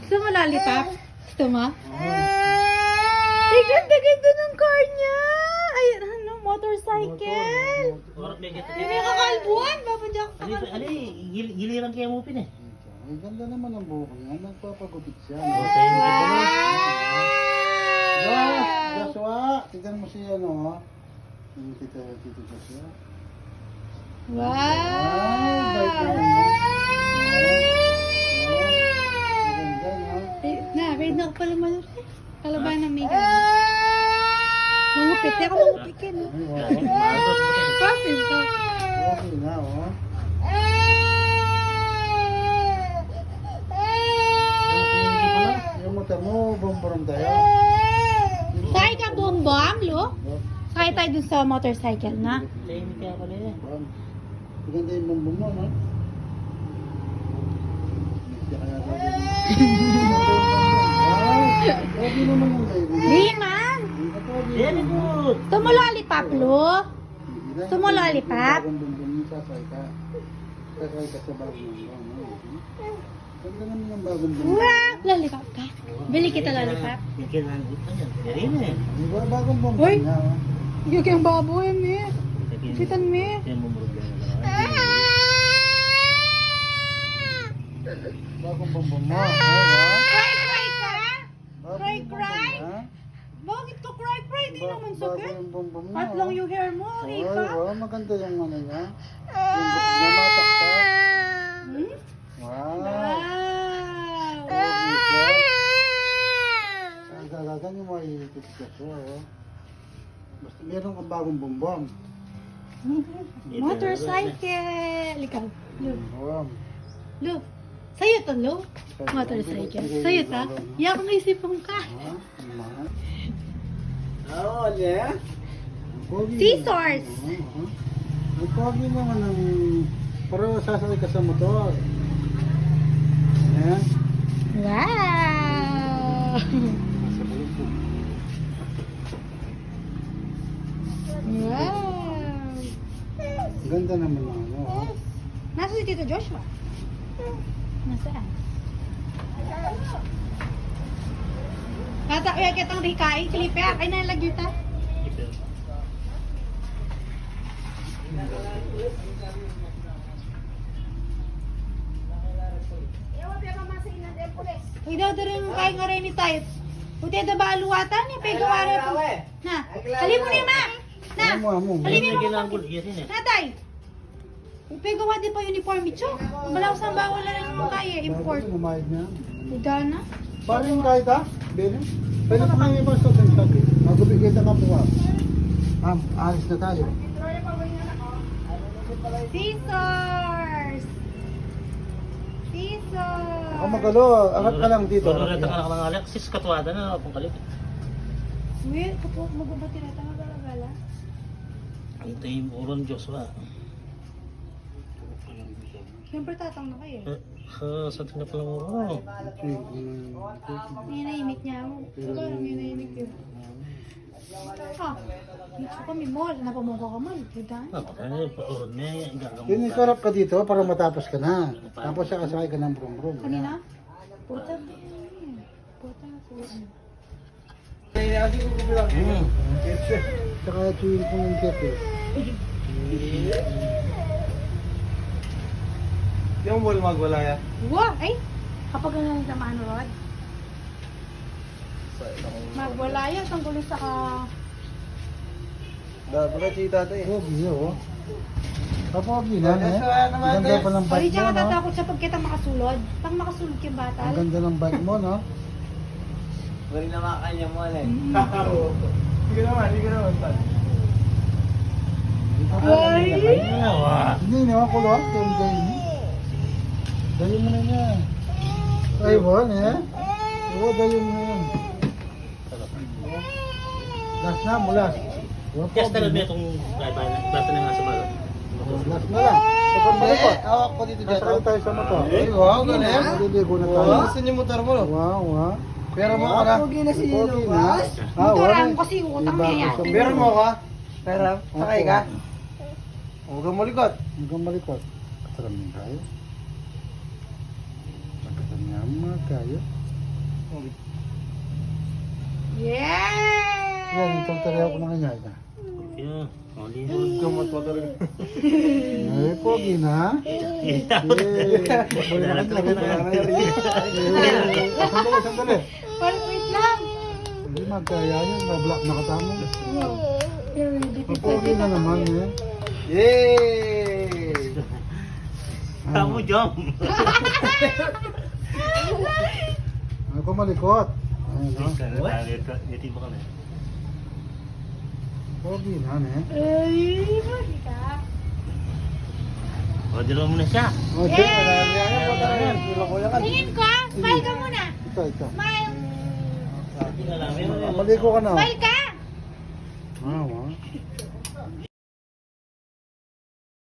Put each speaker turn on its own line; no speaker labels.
Gusto mo lollipop? Gusto mo? Ay, ganda-ganda ng car niya. Ay, ano, motorcycle. Yung may kakalbuan. Babandyak ka kalbuan.
Ano giliran kaya mo pin eh.
Ang ganda naman ang buhok niya. Nagpapagupit siya. Joshua, tignan mo siya, no? Yung Tito Joshua.
Wow!
Bait naman niya. Maganda, no?
Ready na ako pala malaki. Kalabahan ng Mega. Mangupit. Ako mangupit ka, no?
Ay, wow.
Papin ka.
Okay na, oh. Yung mata mo, bomborong tayo.
Sakay ka bumbong, Lo? Sakay tayo dun sa motorcycle na.
Tahimik kaya pala yan.
Maganda yung bombong mo, no? Hindi kaya sabi mo. Okay naman yung baby.
Di man!
Very good.
Gusto mo lollipop, Lo? Gusto mo lollipop?
Bagong bombong yung sasay ka. Sasay ka sa bagong bombong. Ganda naman yung bagong bombong.
Wow! Lollipop ka? Bili kita lollipop.
Bigyan ng gusto niyan. Very na eh.
Di ba bagong bombong
Uy!
niya, oh?
Yung kayong baboy, me. Kitan, me.
Kaya mo murugyan na lang.
Bagong bombong mo. Oh, wow.
Cry ka?
Bagong
Cry,
bombong
cry?
niya.
Bakit to cry? Di naman sakit.
Bagong bombong mo.
At lang yung hair mo,
Ay,
Ika.
wow, maganda yung ano niya. Yung gusto niya mataktak.
Hmm?
Wow.
Wow!
Ang gagagan yung mga ilikit ka siya, oh. Basta meron kang bagong bombom.
Motorcycle! Ikaw, Lu.
Bombom.
Lu. Sa'yo to, Lu. Motorcycle. Sa'yo ta. Yak ang isipong ka.
Oo, niya?
Scissors!
Ang pogi naman ng... Pero sasakay ka sa motor. Ayan.
Wow! Wow!
Ang ganda naman ng ano, oh.
Nasa si Tito Joshua? Nasaan? Kaya kitang rikain, clipper. Ay, nalagyo ta. Uy, daw rin kaya nga rin ni tayo. Uti da ba aluwatan ni pego are po. Na, halin mo ni ma. Na. Halin mo
Kailangan ko
mo.
liyasin eh.
Natay. Pego wa di pa uniform ito. Balaw sa bawal na lang mo kaya import.
Bumayad niya.
Gana.
Paano yung kahit ha? Bene? Pwede pa kami ibang sa sabi. Magubigay na ka po ha. Ma'am, alis na tayo.
Scissors. Scissors.
Ako magalo, angat ka lang dito.
Wala ka lang ng Alexis katwada na kung kalit.
Uy, kapag magubati na tanga gala.
Ito yung uron Joshua.
Siyempre tatang na kayo.
Sa tingnan pala mo uron.
Ninahimik niya mo. Parang ninahimik yun. Ah, dito kami mall. Napamungko ka mall. Kita?
Ay, uron niya.
Yun, ikarap ka dito para matapos ka na. Tapos siya kasakay ka ng brum-brum.
Kanina? Puta. Puta.
Saka chewin po yung kepe.
Yung wall magwala ya.
Wow! Ay! Kapag ganun sa mano, Rod? Magwala yan. Tungkol sa ka...
Dapat si tatay.
Pogi, oh. Pogi na, eh.
Joshua naman,
Ang ganda
Tess.
pa ng
Pari
bike
siya
mo, no?
natatakot siya pag kita makasulod. Pag makasulod yung bata.
Ang ganda ng bike mo, no?
Wala na makakanya mo eh.
Mm.
Hindi ka naman, Tad.
Ay!
Hindi, naman ko lang. Dali mo na niya. Ay, bon, eh. Oo, dali mo na yan. Last na, mulas.
Yes, talaga na itong bata na nga sa balot.
Last na lang. Kapag malipot.
Hawak ko dito dyan.
Nasakay tayo sa motor.
Ay, wow, ganun.
Maliligo na tayo.
Gusto niyo motor mo?
Wow, wow.
Pero mo ka na.
Pogi na si
Lucas.
Motoran kasi utang niya yan.
Pero mo ka. Pero, sakay ka. Huwag kang malikot.
Huwag kang malikot. Kasalamin tayo. Pagkatanyama tayo.
Yeah!
Yan, itong tarayaw ko na kanya.
Yun. Mali.
Gamot mo talaga.
Eh, pogi na. Eh, boy na lang talaga. Sandali, sandali.
Parang wait lang.
Hindi magkaya yun, na-block na katamo.
Wow.
Pogi na naman eh.
Yay!
Kamu, Jom.
Ano ko malikot? Ayun, no?
Ngiti mo kami.
Pogi na eh.
Ay, pogi ka.
O, dalawa mo na siya.
Oh,
Yeah!
Jay.
Tingin ko, smile ka muna.
Ito.
Smile.
Hindi na namin.
Maliko ka na.
Smile ka.
Ah,